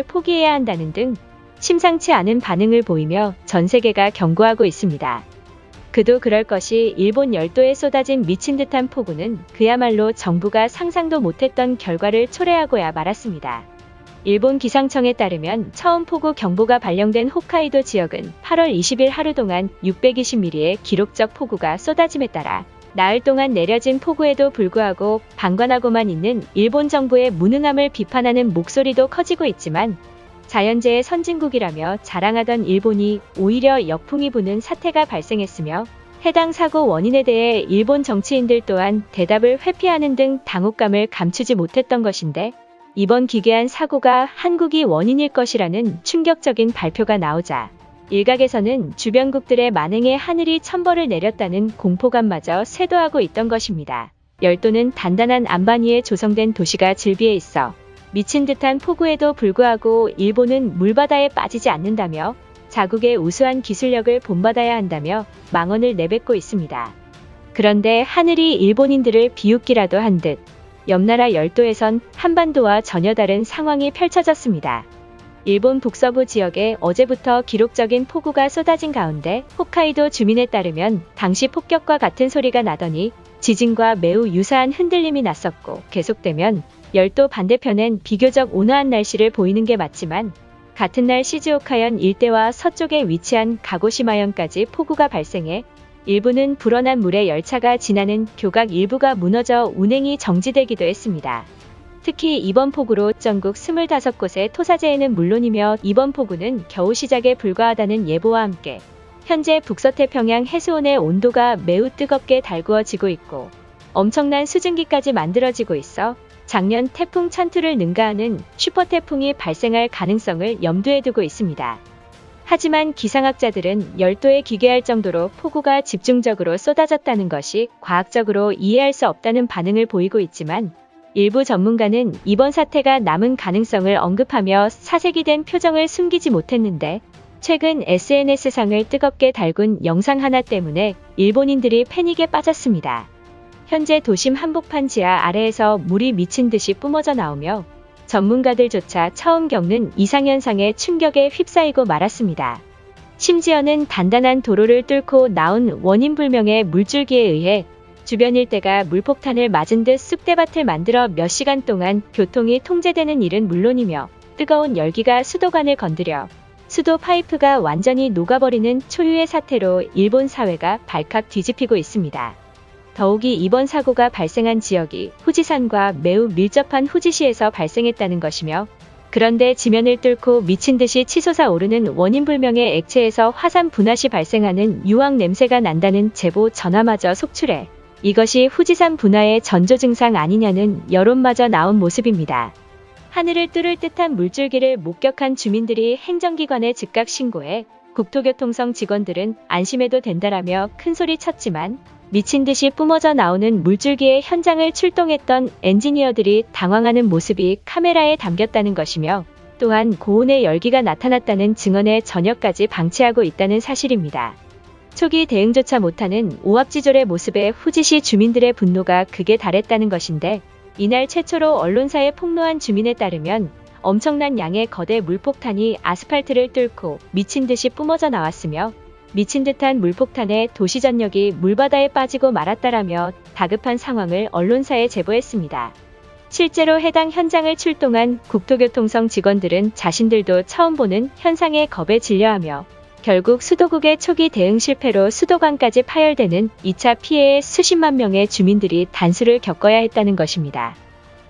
포기해야 한다는 등 심상치 않은 반응을 보이며 전 세계가 경고하고 있습니다. 그도 그럴 것이 일본 열도에 쏟아진 미친 듯한 폭우는 그야말로 정부가 상상도 못했던 결과를 초래하고야 말았습니다. 일본 기상청에 따르면 처음 폭우 경보가 발령된 홋카이도 지역은 8월 20일 하루 동안 620mm의 기록적 폭우가 쏟아짐에 따라 나흘 동안 내려진 폭우에도 불구하고 방관하고만 있는 일본 정부의 무능함을 비판하는 목소리도 커지고 있지만 자연재해 선진국이라며 자랑하던 일본이 오히려 역풍이 부는 사태가 발생했으며 해당 사고 원인에 대해 일본 정치인들 또한 대답을 회피하는 등 당혹감을 감추지 못했던 것인데 이번 기괴한 사고가 한국이 원인일 것이라는 충격적인 발표가 나오자 일각에서는 주변국들의 만행에 하늘이 천벌을 내렸다는 공포감마저 쇄도하고 있던 것입니다. 열도는 단단한 안반 위에 조성된 도시가 질비해 있어 미친 듯한 폭우에도 불구하고 일본은 물바다에 빠지지 않는다며 자국의 우수한 기술력을 본받아야 한다며 망언을 내뱉고 있습니다. 그런데 하늘이 일본인들을 비웃기라도 한 듯 옆나라 열도에선 한반도와 전혀 다른 상황이 펼쳐졌습니다. 일본 북서부 지역에 어제부터 기록적인 폭우가 쏟아진 가운데 홋카이도 주민에 따르면 당시 폭격과 같은 소리가 나더니 지진과 매우 유사한 흔들림이 났었고 계속되면 열도 반대편엔 비교적 온화한 날씨를 보이는 게 맞지만 같은 날 시즈오카현 일대와 서쪽에 위치한 가고시마현까지 폭우가 발생해 일부는 불어난 물에 열차가 지나는 교각 일부가 무너져 운행이 정지되기도 했습니다. 특히 이번 폭우로 전국 25곳의 토사재해는 물론이며 이번 폭우는 겨우 시작에 불과하다는 예보와 함께 현재 북서태평양 해수온의 온도가 매우 뜨겁게 달구어지고 있고 엄청난 수증기까지 만들어지고 있어 작년 태풍 찬투를 능가하는 슈퍼태풍이 발생할 가능성을 염두에 두고 있습니다. 하지만 기상학자들은 열도에 기괴할 정도로 폭우가 집중적으로 쏟아졌다는 것이 과학적으로 이해할 수 없다는 반응을 보이고 있지만 일부 전문가는 이번 사태가 남은 가능성을 언급하며 사색이 된 표정을 숨기지 못했는데 최근 SNS상을 뜨겁게 달군 영상 하나 때문에 일본인들이 패닉에 빠졌습니다. 현재 도심 한복판 지하 아래에서 물이 미친 듯이 뿜어져 나오며 전문가들조차 처음 겪는 이상현상에 충격에 휩싸이고 말았습니다. 심지어는 단단한 도로를 뚫고 나온 원인불명의 물줄기에 의해 주변 일대가 물폭탄을 맞은 듯 쑥대밭을 만들어 몇 시간 동안 교통이 통제되는 일은 물론이며 뜨거운 열기가 수도관을 건드려 수도 파이프가 완전히 녹아버리는 초유의 사태로 일본 사회가 발칵 뒤집히고 있습니다. 더욱이 이번 사고가 발생한 지역이 후지산과 매우 밀접한 후지시에서 발생했다는 것이며 그런데 지면을 뚫고 미친 듯이 치솟아 오르는 원인불명의 액체에서 화산 분화 시 발생하는 유황 냄새가 난다는 제보 전화마저 속출해 이것이 후지산 분화의 전조 증상 아니냐는 여론마저 나온 모습입니다. 하늘을 뚫을 듯한 물줄기를 목격한 주민들이 행정기관에 즉각 신고해 국토교통청 직원들은 안심해도 된다라며 큰소리 쳤지만 미친 듯이 뿜어져 나오는 물줄기의 현장을 출동했던 엔지니어들이 당황하는 모습이 카메라에 담겼다는 것이며 또한 고온의 열기가 나타났다는 증언의 전혀까지 방치하고 있다는 사실입니다. 초기 대응조차 못하는 오합지졸의 모습에 후지시 주민들의 분노가 극에 달했다는 것인데 이날 최초로 언론사에 폭로한 주민에 따르면 엄청난 양의 거대 물폭탄이 아스팔트를 뚫고 미친 듯이 뿜어져 나왔으며 미친 듯한 물폭탄에 도시 전역이 물바다에 빠지고 말았다라며 다급한 상황을 언론사에 제보했습니다. 실제로 해당 현장을 출동한 국토교통청 직원들은 자신들도 처음 보는 현상에 겁에 질려하며 결국 수도국의 초기 대응 실패로 수도관까지 파열되는 2차 피해에 수십만 명의 주민들이 단수를 겪어야 했다는 것입니다.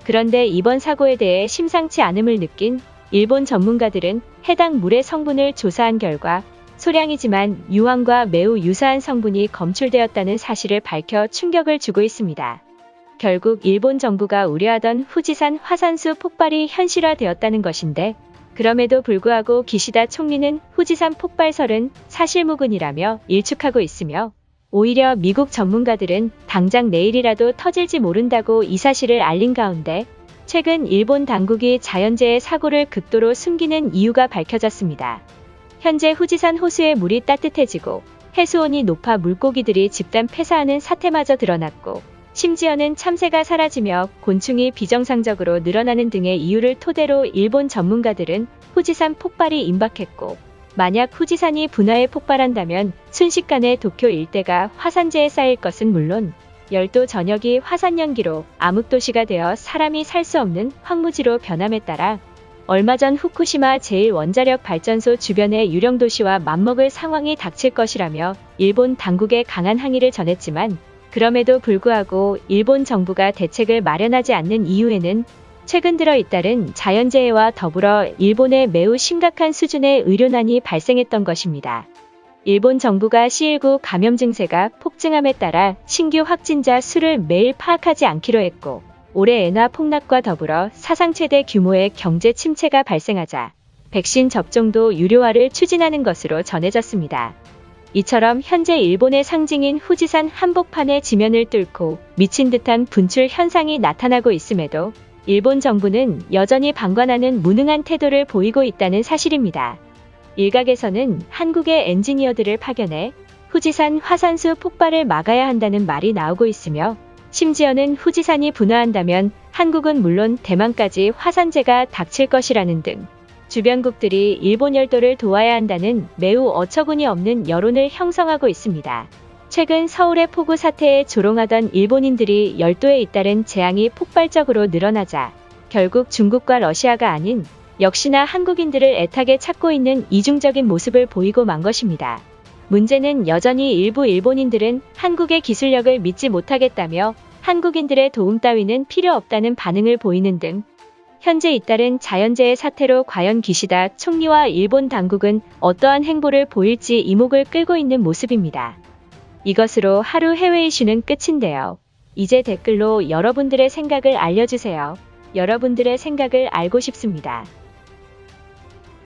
그런데 이번 사고에 대해 심상치 않음을 느낀 일본 전문가들은 해당 물의 성분을 조사한 결과 소량이지만 유황과 매우 유사한 성분이 검출되었다는 사실을 밝혀 충격을 주고 있습니다. 결국 일본 정부가 우려하던 후지산 화산수 폭발이 현실화되었다는 것인데 그럼에도 불구하고 기시다 총리는 후지산 폭발설은 사실무근이라며 일축하고 있으며 오히려 미국 전문가들은 당장 내일이라도 터질지 모른다고 이 사실을 알린 가운데 최근 일본 당국이 자연재해 사고를 극도로 숨기는 이유가 밝혀졌습니다. 현재 후지산 호수의 물이 따뜻해지고 해수온이 높아 물고기들이 집단 폐사하는 사태마저 드러났고 심지어는 참새가 사라지며 곤충이 비정상적으로 늘어나는 등의 이유를 토대로 일본 전문가들은 후지산 폭발이 임박했고, 만약 후지산이 분화해 폭발한다면 순식간에 도쿄 일대가 화산재에 쌓일 것은 물론 열도 전역이 화산연기로 암흑도시가 되어 사람이 살 수 없는 황무지로 변함에 따라 얼마 전 후쿠시마 제1원자력 발전소 주변의 유령도시와 맞먹을 상황이 닥칠 것이라며 일본 당국에 강한 항의를 전했지만, 그럼에도 불구하고 일본 정부가 대책을 마련하지 않는 이유에는 최근 들어 잇따른 자연재해와 더불어 일본에 매우 심각한 수준의 의료난이 발생했던 것입니다. 일본 정부가 C19 감염 증세가 폭증함에 따라 신규 확진자 수를 매일 파악하지 않기로 했고, 올해 엔화 폭락과 더불어 사상 최대 규모의 경제 침체가 발생하자 백신 접종도 유료화를 추진하는 것으로 전해졌습니다. 이처럼 현재 일본의 상징인 후지산 한복판의 지면을 뚫고 미친 듯한 분출 현상이 나타나고 있음에도 일본 정부는 여전히 방관하는 무능한 태도를 보이고 있다는 사실입니다. 일각에서는 한국의 엔지니어들을 파견해 후지산 화산수 폭발을 막아야 한다는 말이 나오고 있으며, 심지어는 후지산이 분화한다면 한국은 물론 대만까지 화산재가 닥칠 것이라는 등 주변국들이 일본 열도를 도와야 한다는 매우 어처구니 없는 여론을 형성하고 있습니다. 최근 서울의 폭우 사태에 조롱하던 일본인들이 열도에 잇따른 재앙이 폭발적으로 늘어나자 결국 중국과 러시아가 아닌 역시나 한국인들을 애타게 찾고 있는 이중적인 모습을 보이고 만 것입니다. 문제는 여전히 일부 일본인들은 한국의 기술력을 믿지 못하겠다며 한국인들의 도움 따위는 필요 없다는 반응을 보이는 등 현재 잇따른 자연재해 사태로 과연 기시다 총리와 일본 당국은 어떠한 행보를 보일지 이목을 끌고 있는 모습입니다. 이것으로 하루 해외 이슈는 끝인데요. 이제 댓글로 여러분들의 생각을 알려주세요. 여러분들의 생각을 알고 싶습니다.